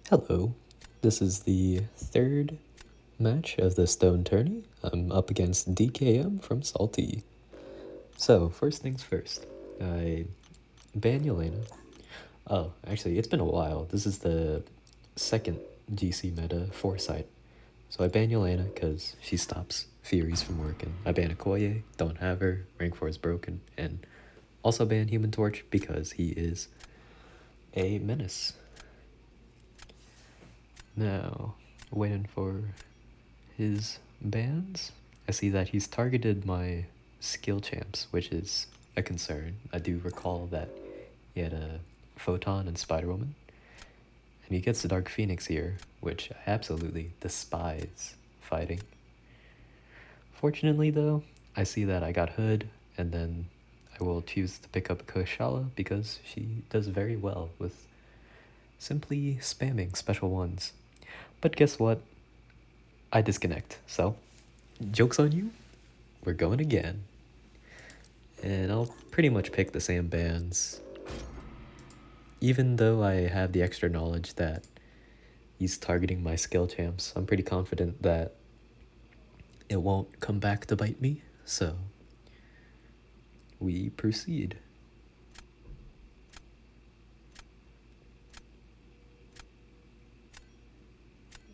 Hello, this is the third match of the Stone Tourney. I'm up against DKM from Salty. So, first things first, I ban Yelena. Oh, actually, it's been a while. This is the second GC meta Foresight. So I ban Yelena because she stops Furies from working. I ban Okoye, don't have her, rank 4 is broken, and also ban Human Torch because he is a menace. Now, waiting for his bans. I see that he's targeted my skill champs, which is a concern. I do recall that he had a Photon and Spider Woman. And he gets the Dark Phoenix here, which I absolutely despise fighting. Fortunately, though, I see that I got Hood, and then I will choose to pick up Koshala because she does very well with simply spamming special ones. But guess what? I disconnect, so joke's on you, we're going again. And I'll pretty much pick the same bands. Even though I have the extra knowledge that he's targeting my skill champs, I'm pretty confident that it won't come back to bite me, so we proceed.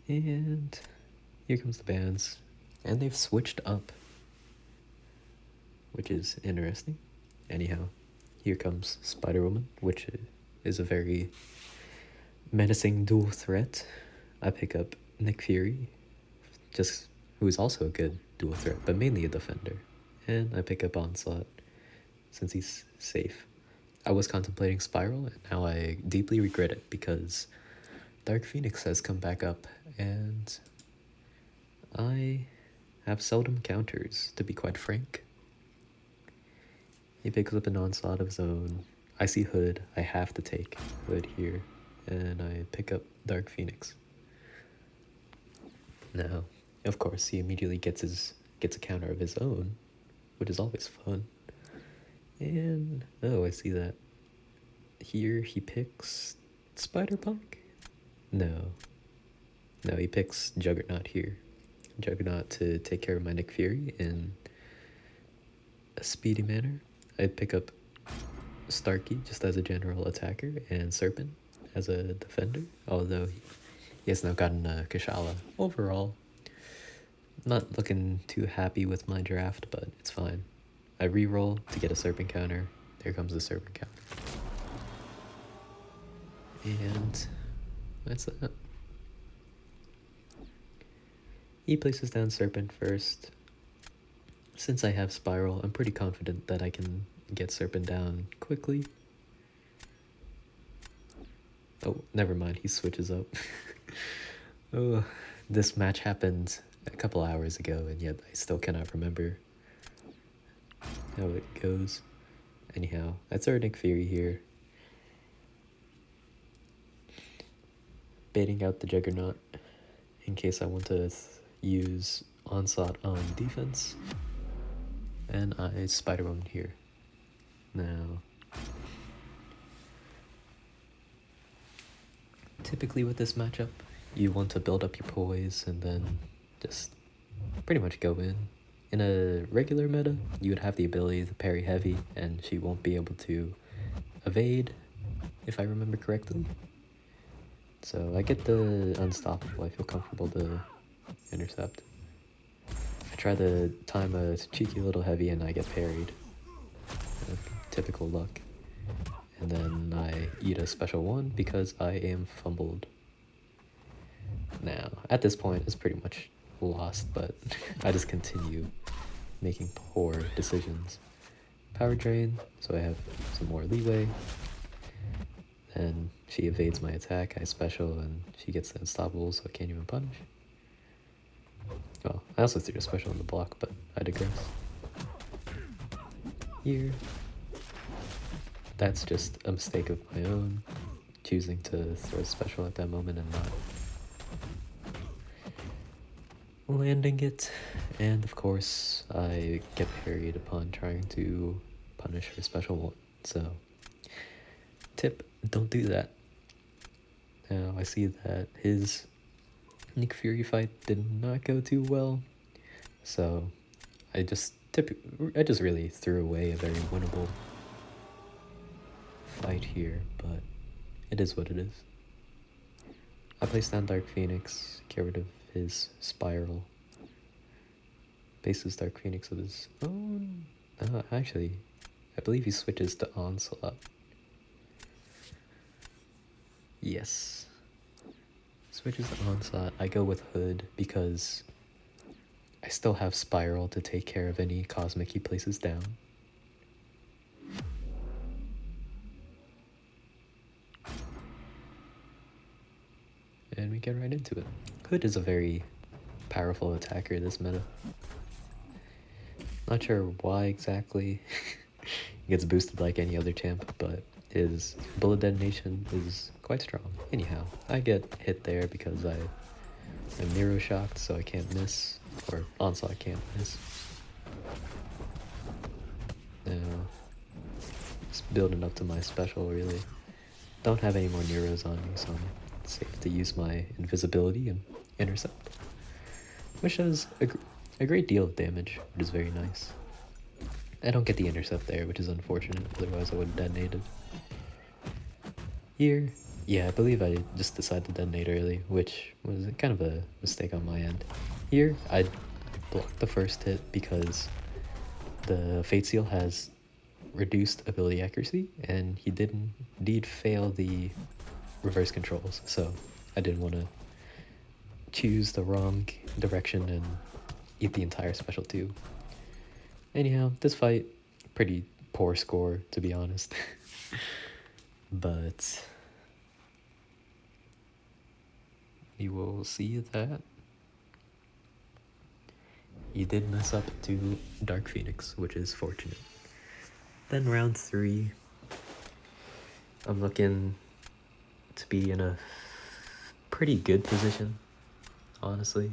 And here comes the bands. And they've switched up, which is interesting. Anyhow, here comes Spider-Woman, which is a very menacing dual threat. I pick up Nick Fury, just who is also a good dual threat, but mainly a defender. And I pick up Onslaught, since he's safe. I was contemplating Spiral, and now I deeply regret it, because Dark Phoenix has come back up, and I have seldom counters, to be quite frank. He picks up an Onslaught of his own. I see Hood, I have to take Hood here, and I pick up Dark Phoenix. Now, of course, he immediately gets a counter of his own, which is always fun. And oh, I see that here he picks Spider-Punk? No, he picks Juggernaut here. Juggernaut to take care of my Nick Fury in a speedy manner. I'd pick up Starkey just as a general attacker and Serpent as a defender, although he has now gotten a Kashala. Overall, not looking too happy with my draft, but it's fine. I reroll to get a Serpent counter. There comes the Serpent counter. And that's that. He places down Serpent first. Since I have Spiral, I'm pretty confident that I can get Serpent down quickly. Oh, never mind, he switches up. Oh, this match happened a couple hours ago, and yet I still cannot remember how it goes. Anyhow, that's our Nick Fury here. Baiting out the Juggernaut in case I want to use Onslaught on defense. And I Spider-Woman here. Now, typically with this matchup, you want to build up your poise and then just pretty much go in. In a regular meta, you would have the ability to parry heavy, and she won't be able to evade, if I remember correctly. So I get the unstoppable. I feel comfortable to intercept. I try to time a cheeky little heavy and I get parried. Typical luck. And then I eat a special one because I am fumbled. Now, at this point, it's pretty much lost, but I just continue making poor decisions. Power drain, so I have some more leeway. And she evades my attack, I special, and she gets the unstoppable, so I can't even punish. Well, I also threw a special on the block, but I digress. Here. That's just a mistake of my own, choosing to throw a special at that moment and not landing it. And of course, I get parried upon trying to punish her special one. So, tip, don't do that. Now, I see that his Nick Fury fight did not go too well, so I just really threw away a very winnable fight here, but it is what it is. I placed down Dark Phoenix, get rid of his Spiral. Bases Dark Phoenix with his own... actually, I believe he switches to Onslaught. Yes. Switches to Onslaught. I go with Hood because I still have Spiral to take care of any Cosmic he places down. And we get right into it. Hood is a very powerful attacker this meta. Not sure why exactly he gets boosted like any other champ, but his bullet detonation is quite strong. Anyhow, I get hit there because I'm Nero shocked, so I can't miss, or Onslaught can't miss. Now, just building up to my special really. Don't have any more Neros on me, so I'm safe to use my invisibility and intercept, which does a great deal of damage, which is very nice. I don't get the intercept there, which is unfortunate, otherwise I would have detonated. Here, yeah, I believe I just decided to detonate early, which was kind of a mistake on my end. Here, I blocked the first hit because the Fate Seal has reduced ability accuracy, and he did indeed fail the reverse controls, so I didn't want to choose the wrong direction and eat the entire special too. Anyhow, this fight, pretty poor score to be honest. But you will see that he did mess up to Dark Phoenix, which is fortunate. Then round 3, I'm looking to be in a pretty good position, honestly.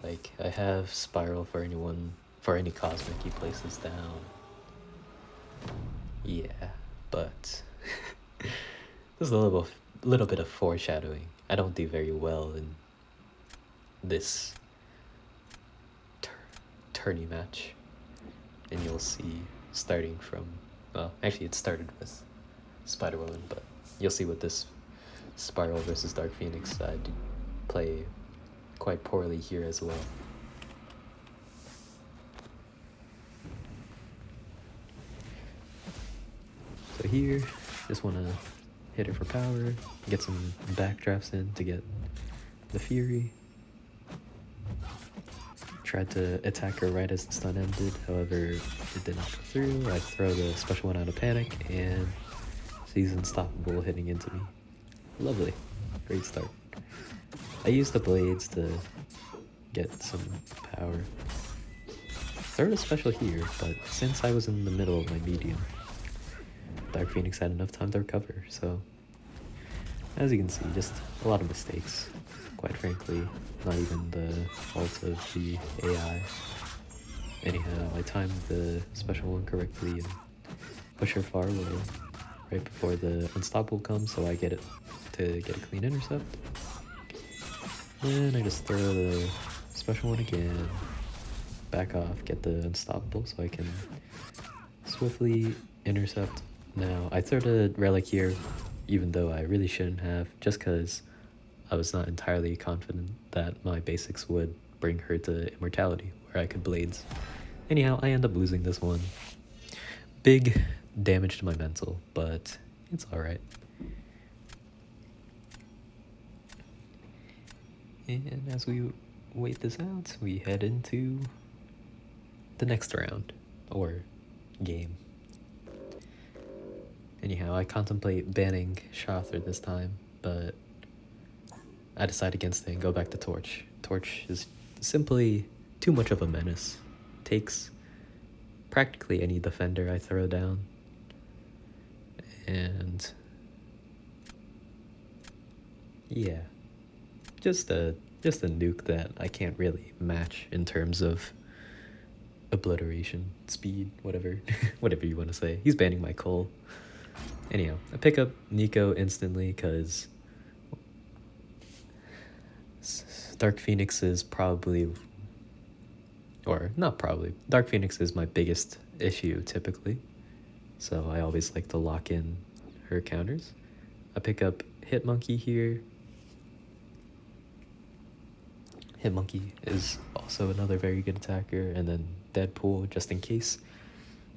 Like, I have Spiral for any Cosmic he places down. Yeah, but there's a little bit of foreshadowing. I don't do very well in this tourney match, and you'll see starting from, well, actually it started with Spider-Woman, but you'll see with this Spiral versus Dark Phoenix, I do play quite poorly here as well. So here, just want to hit it for power, get some backdrafts in to get the Fury. Tried to attack her right as the stun ended, however it did not go through. I throw the special one out of panic, and she's unstoppable hitting into me. Lovely. Great start. I used the blades to get some power. Throw a special here, but since I was in the middle of my medium, Dark Phoenix had enough time to recover, so as you can see, just a lot of mistakes. Quite frankly, not even the fault of the AI. Anyhow, I timed the special one correctly and push her far away right before the unstoppable comes, so I get it to get a clean intercept. Then I just throw the special one again, back off, get the unstoppable so I can swiftly intercept. Now, I throw the relic here, even though I really shouldn't have, just because I was not entirely confident that my basics would bring her to immortality, where I could blades. Anyhow, I end up losing this one. Big damage to my mental, but it's alright. And as we wait this out, we head into the next round, or game. Anyhow, I contemplate banning Shother this time, but I decide against it and go back to Torch. Torch is simply too much of a menace. Takes practically any defender I throw down. And yeah, just a nuke that I can't really match in terms of obliteration, speed, whatever whatever you want to say. He's banning my Cole. Anyhow, I pick up Nico instantly because Dark Phoenix is probably, or not probably, Dark Phoenix is my biggest issue typically. So I always like to lock in her counters. I pick up Hitmonkey here. Hitmonkey is also another very good attacker, and then Deadpool just in case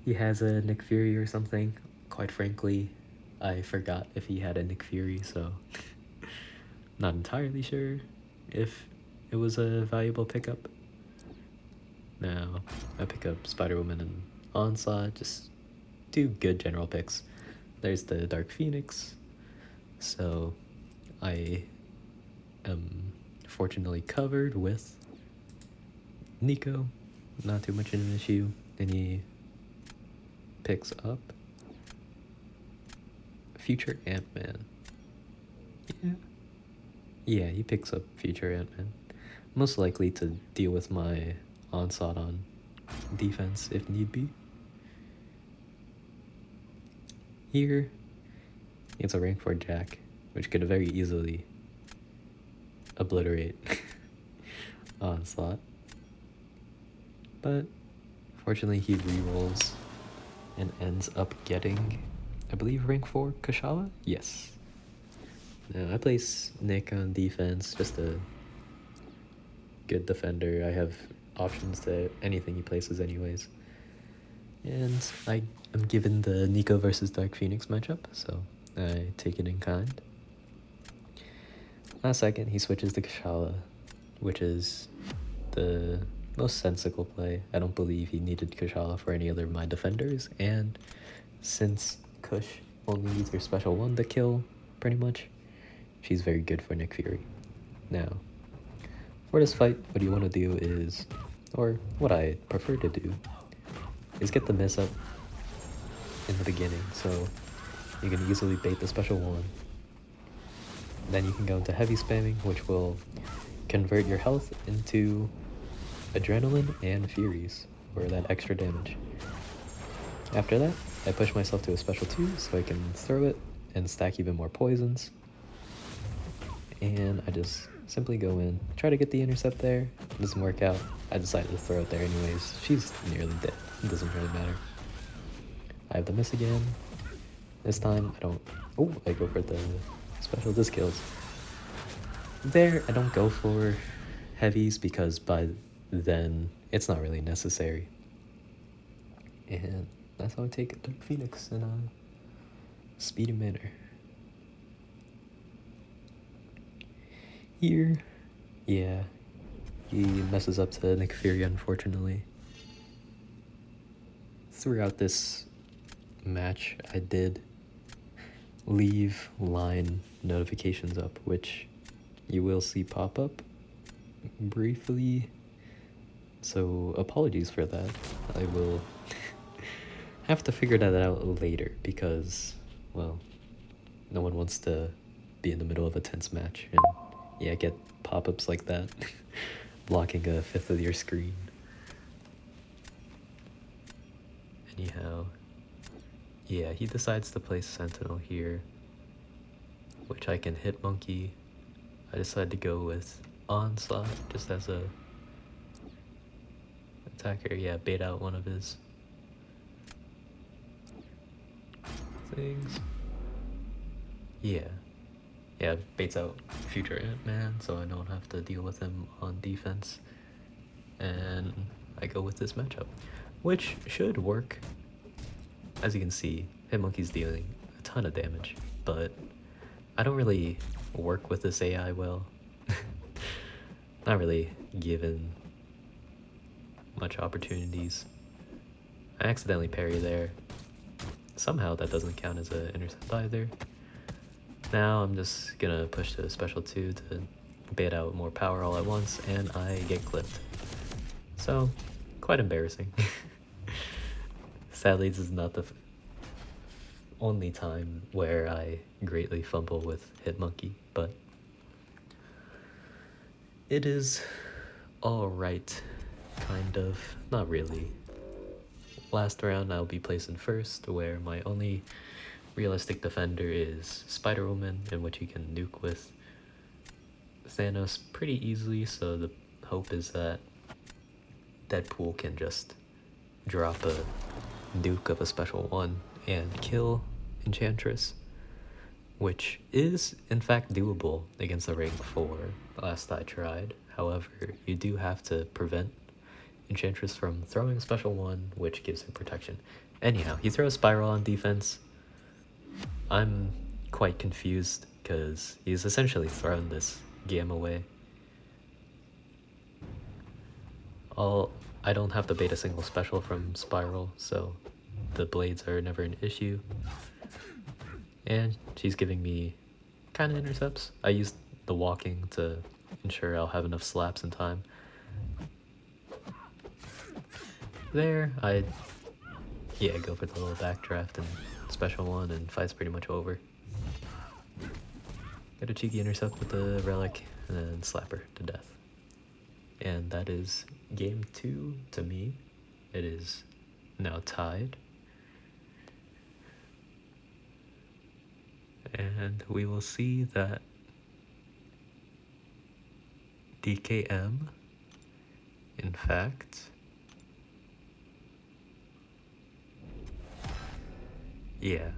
he has a Nick Fury or something. Quite frankly, I forgot if he had a Nick Fury, so not entirely sure if it was a valuable pickup. Now, I pick up Spider-Woman and Onslaught, just two good general picks. There's the Dark Phoenix, so I am fortunately covered with Nico, not too much of an issue. Then he picks up Future Ant-Man. Yeah, he picks up Future Ant-Man. Most likely to deal with my Onslaught on defense if need be. Here, it's a rank 4 Jack, which could very easily obliterate Onslaught. But fortunately he rerolls and ends up getting, I believe, rank 4 Kashala? Yes. Now I place Nick on defense, just a good defender. I have options to anything he places anyways. And I am given the Nico versus Dark Phoenix matchup, so I take it in kind. Last second, he switches to Kashala, which is the most sensible play. I don't believe he needed Kashala for any other of my defenders, and since Kush only needs her special one to kill, pretty much, she's very good for Nick Fury. Now, for this fight, what you want to do is, or what I prefer to do, is get the miss up in the beginning, so you can easily bait the special one. Then you can go into heavy spamming, which will convert your health into adrenaline and furies for that extra damage. After that, I push myself to a special 2 so I can throw it and stack even more poisons. And I just simply go in, try to get the intercept there. It doesn't work out. I decided to throw it there anyways. She's nearly dead. It doesn't really matter. I have the miss again. This time I don't... Oh, I go for the special disc kills. There, I don't go for heavies because by then it's not really necessary. And that's how I take Dark Phoenix in a speedy manner. Here, yeah, he messes up to Nick Fury, unfortunately. Throughout this match, I did leave line notifications up, which you will see pop up briefly. So apologies for that. I will have to figure that out later because, well, no one wants to be in the middle of a tense match and, yeah, get pop-ups like that, blocking a fifth of your screen. Anyhow, yeah, he decides to place Sentinel here, which I can hit Monkey. I decided to go with Onslaught just as a attacker. Yeah, bait out one of his things. Yeah, baits out Future Ant-Man, so I don't have to deal with him on defense. And I go with this matchup, which should work. As you can see, Hitmonkey's dealing a ton of damage, but I don't really work with this AI well. Not really given much opportunities. I accidentally parry there. Somehow that doesn't count as an intercept either. Now I'm just gonna push to a special 2 to bait out more power all at once, and I get clipped. So, quite embarrassing. Sadly, this is not the only time where I greatly fumble with Hitmonkey, but it is alright, kind of. Not really. Last round I'll be placing first, where my only realistic defender is Spider-Woman, in which you can nuke with Thanos pretty easily, so the hope is that Deadpool can just drop a nuke of a special one and kill Enchantress, which is in fact doable against the rank 4 last I tried. However, you do have to prevent Enchantress from throwing a special one, which gives her protection. Anyhow, he throws Spiral on defense. I'm quite confused because he's essentially thrown this game away. I don't have to bait a single special from Spiral, so the blades are never an issue. And she's giving me kind of intercepts. I used the walking to ensure I'll have enough slaps in time. There, go for the little backdraft and special one, and fight's pretty much over. Get a cheeky intercept with the relic, and then slap her to death. And that is game 2 to me. It is now tied. And we will see that DKM, in fact, yeah,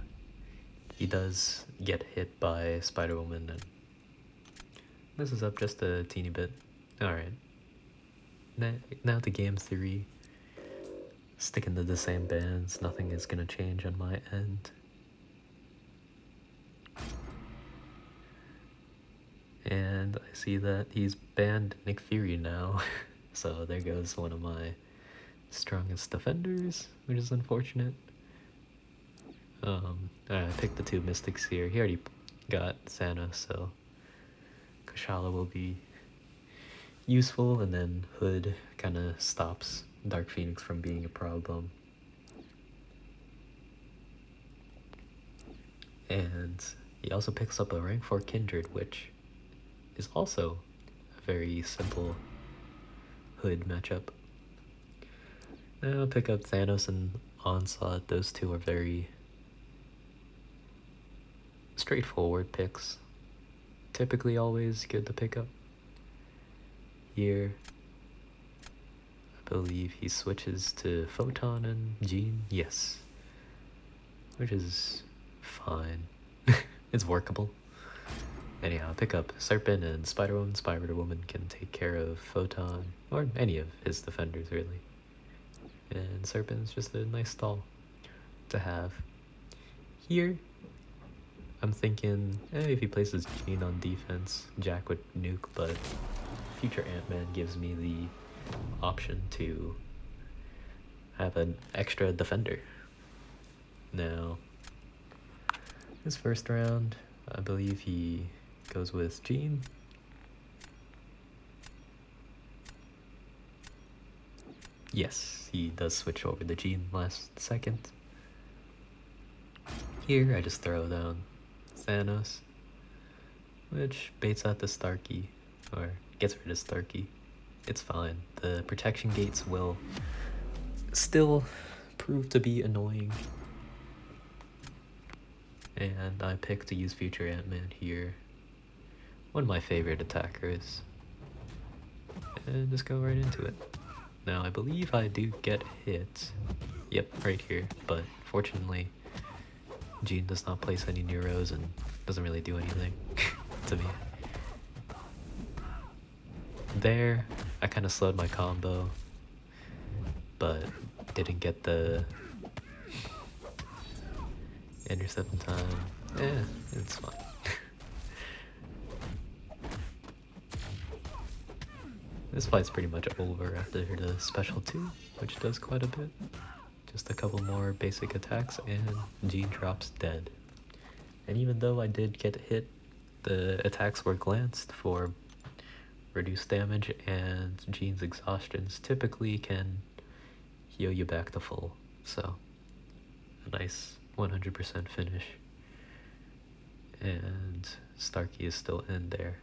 he does get hit by Spider-Woman and messes up just a teeny bit. Alright, now to game 3. Sticking to the same bands, nothing is gonna change on my end. And I see that he's banned Nick Fury now, so there goes one of my strongest defenders, which is unfortunate. I picked the 2 Mystics here. He already got Thanos, so Kushala will be useful, and then Hood kind of stops Dark Phoenix from being a problem. And he also picks up a rank 4 Kindred, which is also a very simple Hood matchup. Now I'll pick up Thanos and Onslaught. Those 2 are very straightforward picks. Typically always good to pick up. Here, I believe he switches to Photon and Jean. Yes. Which is fine. It's workable. Anyhow, pick up Serpent and Spider-Woman. Spider-Woman can take care of Photon, or any of his defenders, really. And Serpent's just a nice stall to have. Here, I'm thinking, if he places Jean on defense, Jack would nuke, but future Ant-Man gives me the option to have an extra defender. Now, his first round, I believe he goes with Jean. Yes, he does switch over to Jean last second. Here, I just throw down Thanos, which baits out the Starkey, or gets rid of Starkey. It's fine. The protection gates will still prove to be annoying. And I pick to use future Ant-Man here. One of my favorite attackers. And just go right into it. Now I believe I do get hit. Yep, right here. But fortunately, Jean does not place any Neuros and doesn't really do anything to me. There, I kind of slowed my combo, but didn't get the intercept in time. It's fine. This fight's pretty much over after the special 2, which does quite a bit. Just a couple more basic attacks and Jean drops dead. And even though I did get hit, the attacks were glanced for reduced damage, and Jean's exhaustions typically can heal you back to full. So, a nice 100% finish. And Starkey is still in there.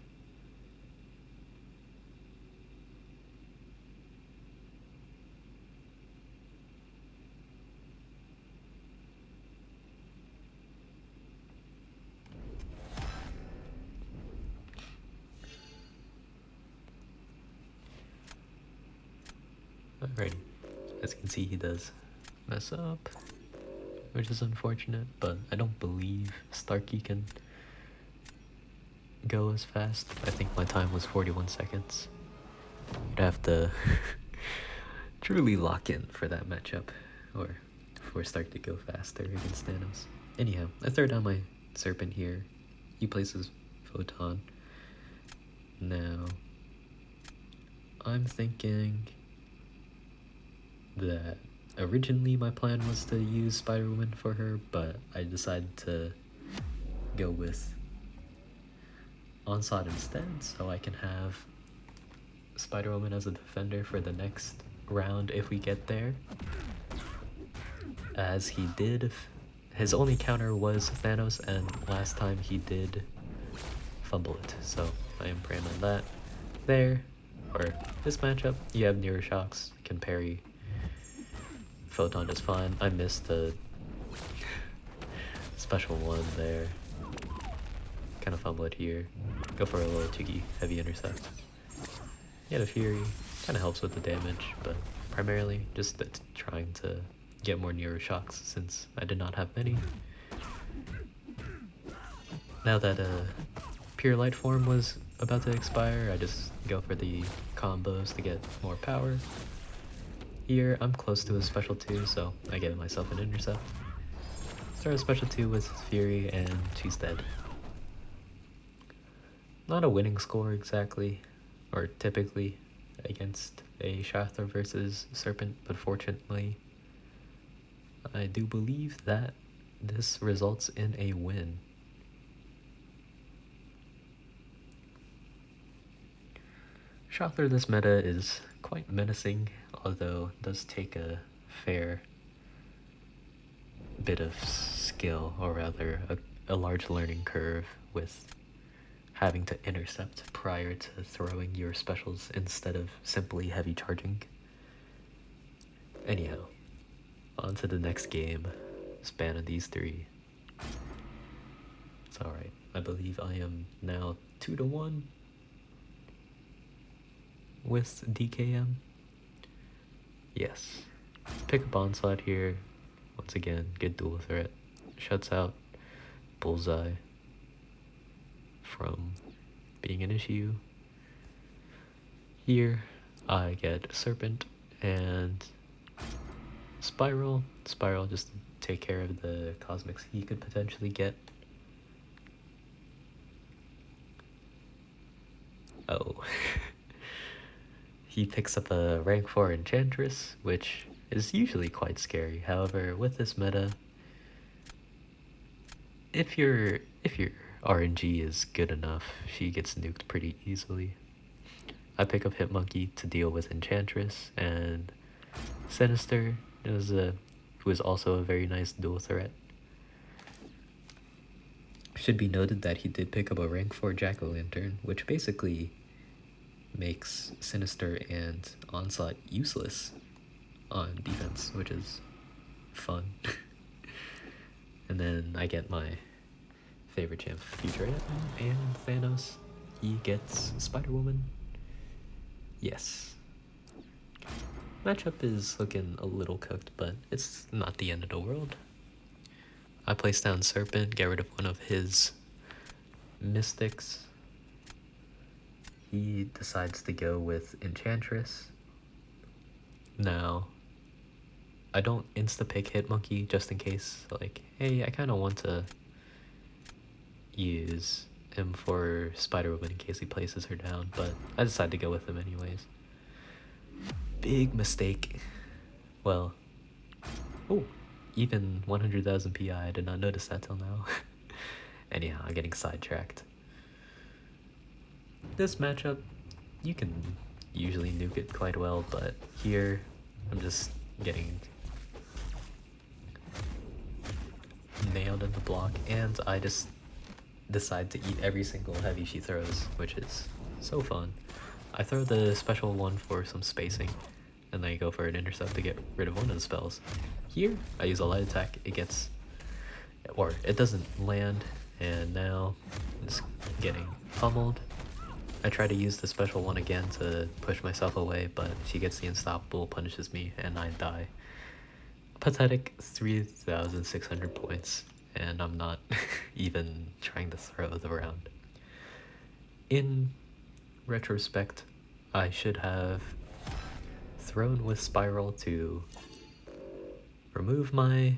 Alrighty. As you can see, he does mess up, which is unfortunate, but I don't believe Starkey can go as fast. I think my time was 41 seconds. You'd have to truly lock in for that matchup, or for Stark to go faster against Thanos. Anyhow, I throw down my Serpent here. He places Photon. Now, I'm thinking that originally my plan was to use Spider-Woman for her, but I decided to go with Onslaught instead, so I can have Spider-Woman as a defender for the next round if we get there. As he did, his only counter was Thanos, and last time he did fumble it, so I am praying on that. There, or this matchup, you have Neuro Shocks, can parry. Photon is fine. I missed the special one there. Kind of fumble it here. Go for a little cheeky heavy intercept. Get a Fury, kind of helps with the damage, but primarily just trying to get more Neuro Shocks since I did not have many. Now that Pure Light Form was about to expire, I just go for the combos to get more power. Here, I'm close to a special 2, so I give myself an intercept. Start a special 2 with Fury, and she's dead. Not a winning score exactly, or typically, against a Shathra versus Serpent, but fortunately, I do believe that this results in a win. Shathra this meta is quite menacing, although it does take a fair bit of skill, or rather a large learning curve with having to intercept prior to throwing your specials instead of simply heavy charging. Anyhow, on to the next game. Span of these three. It's alright. I believe I am now 2-1 with DKM. Yes. Pick up Onslaught here. Once again, good dual threat. Shuts out Bullseye from being an issue. Here, I get Serpent and Spiral. Spiral just to take care of the cosmics he could potentially get. Oh. He picks up a rank 4 Enchantress, which is usually quite scary. However, with this meta, if your RNG is good enough, she gets nuked pretty easily. I pick up Hitmonkey to deal with Enchantress, and Sinister who is also a very nice dual threat. Should be noted that he did pick up a rank 4 Jack-o'-lantern, which basically makes Sinister and Onslaught useless on defense, which is fun. And then I get my favorite champ, Future and Thanos. He gets Spider-Woman. Yes. Matchup is looking a little cooked, but it's not the end of the world. I place down Serpent, get rid of one of his Mystics. He decides to go with Enchantress. Now, I don't insta-pick Hitmonkey just in case, like, hey, I kind of want to use him for Spider-Woman in case he places her down, but I decided to go with him anyways. Big mistake. Well, oh, even 100,000 PI, I did not notice that till now. Anyhow, I'm getting sidetracked. This matchup, you can usually nuke it quite well, but here I'm just getting nailed in the block, and I just decide to eat every single heavy she throws, which is so fun. I throw the special one for some spacing, and then I go for an intercept to get rid of one of the spells. Here, I use a light attack, it doesn't land, and now I'm just getting pummeled. I try to use the special one again to push myself away, but she gets the unstoppable, punishes me, and I die. Pathetic 3,600 points, and I'm not even trying to throw the round. In retrospect, I should have thrown with Spiral to remove my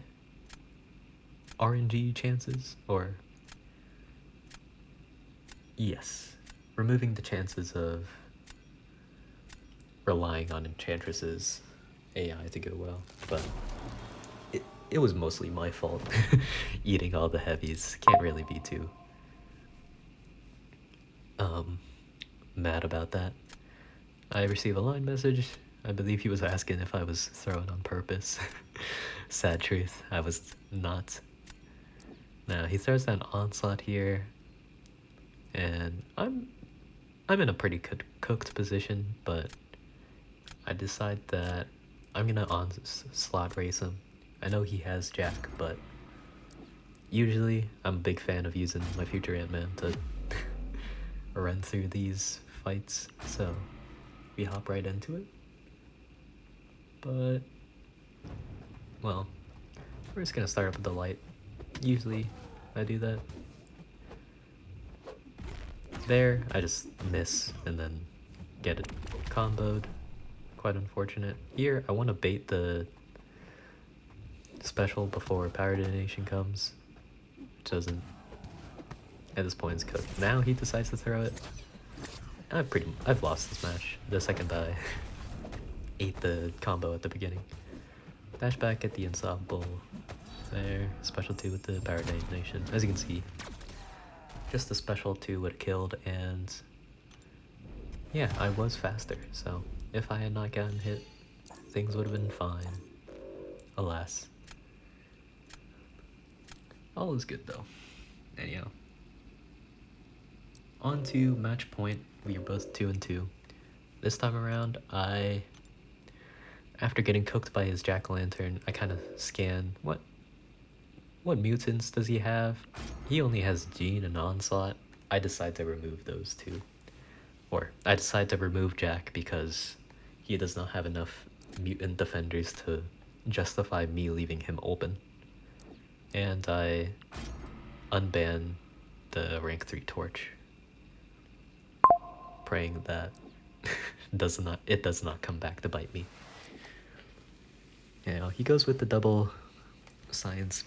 RNG chances, or yes, removing the chances of relying on Enchantress's AI to go well, but it was mostly my fault. Eating all the heavies, can't really be too mad about that. I received a line message. I believe he was asking if I was throwing on purpose. Sad truth, I was not. Now he throws that onslaught here, and I'm in a pretty cooked position, but I decide that I'm gonna slot race him. I know he has Jack, but usually I'm a big fan of using my future Ant-Man to run through these fights, so we hop right into it. But, well, we're just gonna start up with the light. Usually I do that. There, I just miss and then get it comboed. Quite unfortunate. Here, I want to bait the special before power detonation comes, which doesn't. At this point, it's cooked. Now he decides to throw it. I've lost this match the second I ate the combo at the beginning. Dash back at the unstoppable. There, special 2 with the power detonation. As you can see, just the special 2 would have killed, and yeah, I was faster, so if I had not gotten hit, things would have been fine. Alas. All is good though. Anyhow. On to match point. We are both 2-2. This time around, after getting cooked by his jack-o'-lantern, I kind of scan what mutants does he have? He only has Jean and Onslaught. I decide to remove those two. Or I decide to remove Jack because he does not have enough mutant defenders to justify me leaving him open. And I unban the rank 3 torch, praying that it does not come back to bite me. Yeah, he goes with the double science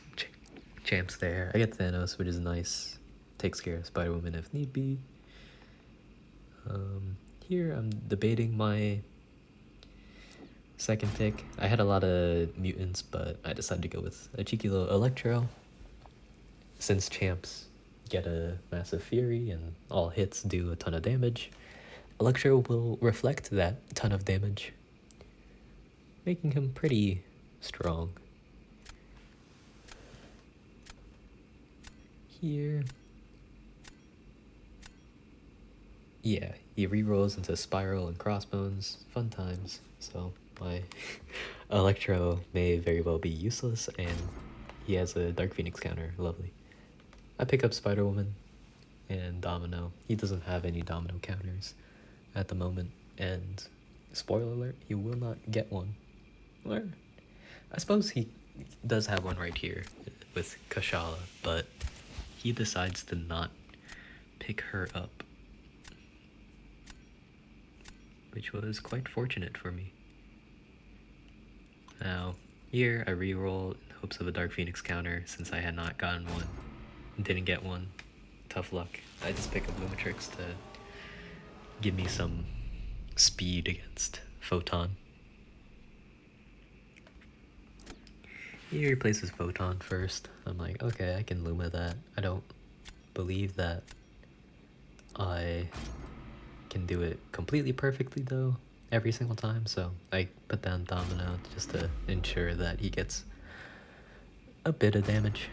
champs there. I get Thanos, which is nice. Takes care of Spider-Woman if need be. Here I'm debating my second pick. I had a lot of mutants, but I decided to go with a cheeky little Electro. Since champs get a massive fury and all hits do a ton of damage, Electro will reflect that ton of damage, making him pretty strong. Here, yeah, he rerolls into Spiral and Crossbones. Fun times. So my Electro may very well be useless, and he has a Dark Phoenix counter. Lovely. I pick up Spider-Woman and Domino. He doesn't have any Domino counters at the moment, and spoiler alert, he will not get one. Or I suppose he does have one right here with Kashala, but he decides to not pick her up, which was quite fortunate for me. Now, here I reroll in hopes of a Dark Phoenix counter since I had not gotten one. Didn't get one. Tough luck. I just pick up Lumitrix to give me some speed against Photon. He replaces Photon first. I'm like, okay, I can Luma that. I don't believe that I can do it completely perfectly though, every single time, so I put down Domino just to ensure that he gets a bit of damage.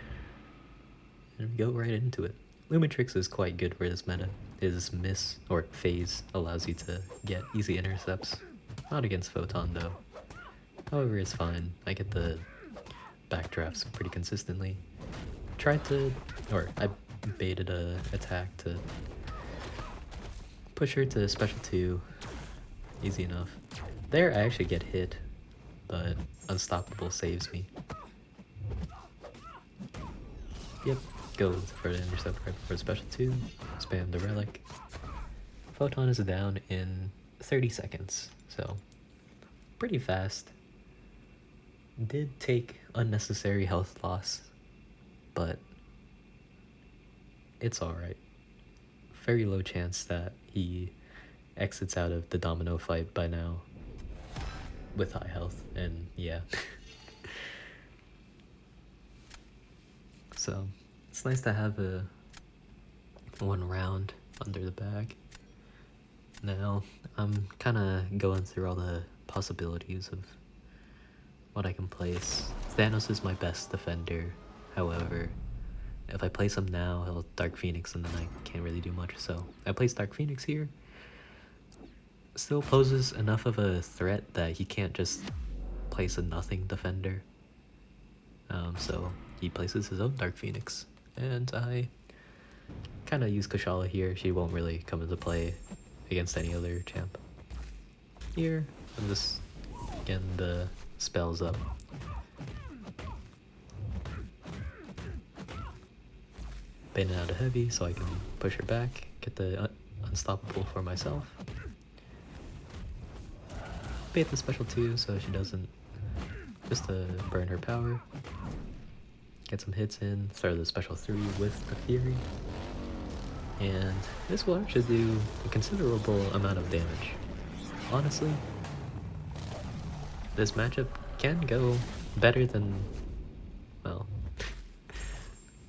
And we go right into it. Lumitrix is quite good for this meta. His miss, or phase, allows you to get easy intercepts. Not against Photon though. However, it's fine. I get the backdrafts pretty consistently. I baited a attack to Push her to special 2. Easy enough. There I actually get hit, but Unstoppable saves me. Yep, go for the intercept right before special 2. Spam the relic. Photon is down in 30 seconds, so pretty fast. Did take unnecessary health loss, but it's alright. Very low chance that he exits out of the domino fight by now with high health, and yeah. So it's nice to have a 1 round under the bag. Now I'm kind of going through all the possibilities of what I can place. Thanos is my best defender, however if I place him now he'll Dark Phoenix and then I can't really do much, so I place Dark Phoenix here. Still poses enough of a threat that he can't just place a nothing defender, so he places his own Dark Phoenix, and I kind of use Kushala here. She won't really come into play against any other champ. Here, I'm just getting the spells up. Baiting out a heavy so I can push her back, get the Unstoppable for myself. Bait the special 2 so she doesn't, just to burn her power. Get some hits in, throw the special 3 with the Fury. And this will actually do a considerable amount of damage. Honestly, this matchup can go better than, well,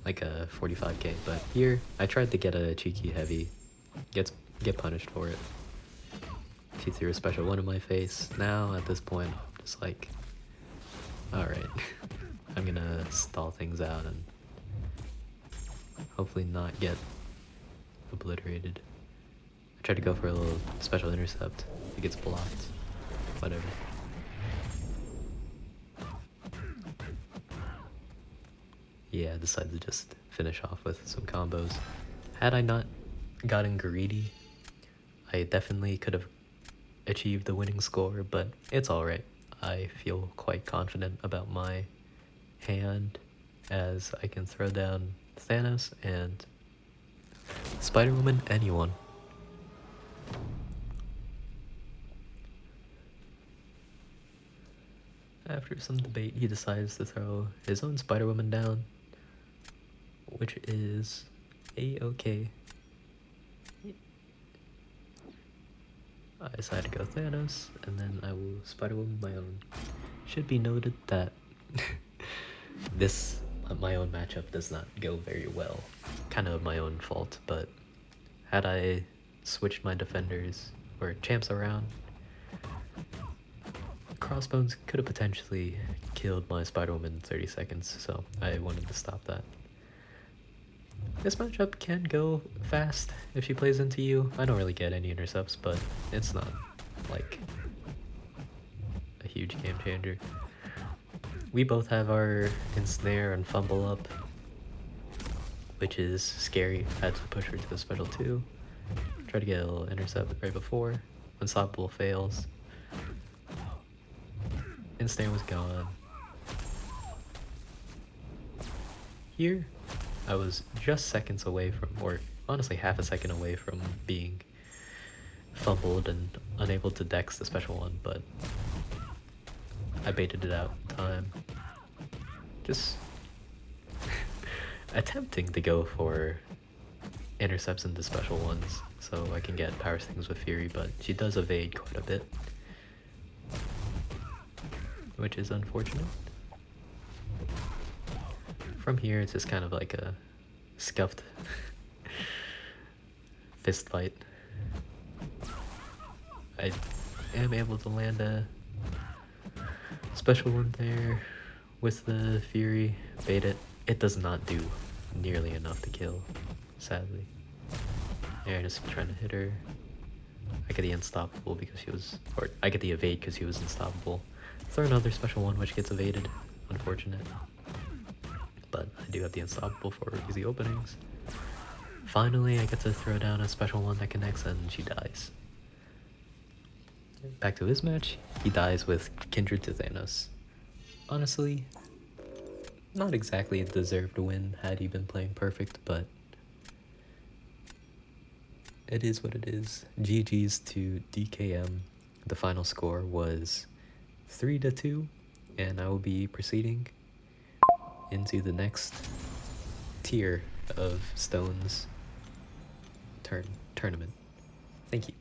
like a 45k, but here I tried to get a cheeky heavy, get punished for it. She threw a special 1 in my face. Now at this point I'm just like, alright, I'm gonna stall things out and hopefully not get obliterated. I tried to go for a little special intercept. It gets blocked. Whatever. Yeah, I decided to just finish off with some combos. Had I not gotten greedy, I definitely could have achieved the winning score, but it's alright. I feel quite confident about my hand as I can throw down Thanos and Spider-Woman, anyone. After some debate, he decides to throw his own Spider-Woman down, which is a-okay. I decided to go Thanos, and then I will Spider-Woman my own. Should be noted that this, my own matchup does not go very well. Kind of my own fault, but had I switched my defenders or champs around, Crossbones could have potentially killed my Spider-Woman in 30 seconds, so I wanted to stop that. This matchup can go fast if she plays into you. I don't really get any intercepts, but it's not like a huge game changer. We both have our ensnare and fumble up, which is scary. I had to push her to the special 2. Try to get a little intercept right before. Unstoppable fails. Ensnare was gone. Here, I was just seconds away from, or honestly half a second away from being fumbled and unable to dex the special 1, but I baited it out in time. Just attempting to go for intercepts into special 1s so I can get power stings with Fury, but she does evade quite a bit, which is unfortunate. From here, it's just kind of like a scuffed fist fight. I am able to land a special 1 there with the Fury, bait it. It does not do nearly enough to kill, sadly. Yeah, just trying to hit her. I get the unstoppable because she was, or I get the evade because he was unstoppable. Throw another special 1 which gets evaded, unfortunate. But I do have the unstoppable for easy openings. finally I get to throw down a special one that connects and she dies. Back to his match, he dies with Kindred to Thanos. Honestly, not exactly a deserved win had he been playing perfect, but it is what it is. GG's to DKM. The final score was 3-2, and I will be proceeding into the next tier of Stone's tournament. Thank you.